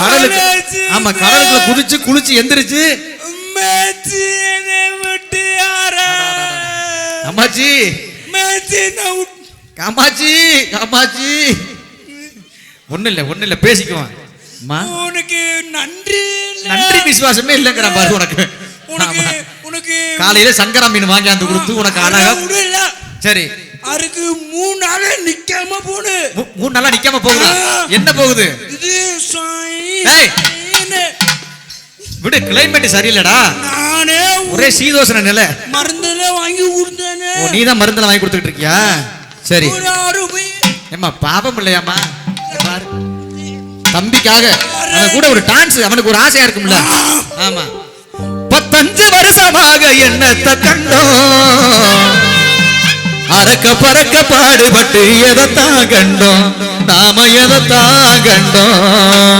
கடலுக்கு ஆமா கடலுக்குள்ள குதிச்சு குளிச்சு எந்திரிச்சு அம்மாச்சி காமாச்சி காமாச்சி ஒண்ணு இல்ல பேசிக்குவான். உனக்கு நன்றி நன்றி விசுவாசமே இல்லங்கிற பாரு உனக்கு. உனக்கு காலையில சங்கரா மீன் வாங்கியாந்து கொடுத்து உனக்கு அழகா சரி அதுக்கு 3 நாள் நிக்காம போடு. 3 நாளா நிக்காம போகுது. என்ன போகுது? விடு கிளைமேட் சரியில்லடா. நானே ஒரே சீதோஷண நிலை. மருந்தெல்லாம் வாங்கி கொடுத்தேனே. ஓ நீ தான் மருந்தெல்லாம் வாங்கி கொடுத்துட்டு இருக்கியா? சரி ஏம்மா பாபம் இல்லையாம்மா பாரு தம்பிக்காக அவன் கூட ஒரு டான்ஸ் அவனுக்கு ஒரு ஆசையா இருக்கும்ல. ஆமா 15 வருஷமாக என்னத்தை கண்டோம் அறக்க பறக்க பாடுபட்டு எதைத்தான் கண்டோம் நாம எதைத்தான் கண்டோம்.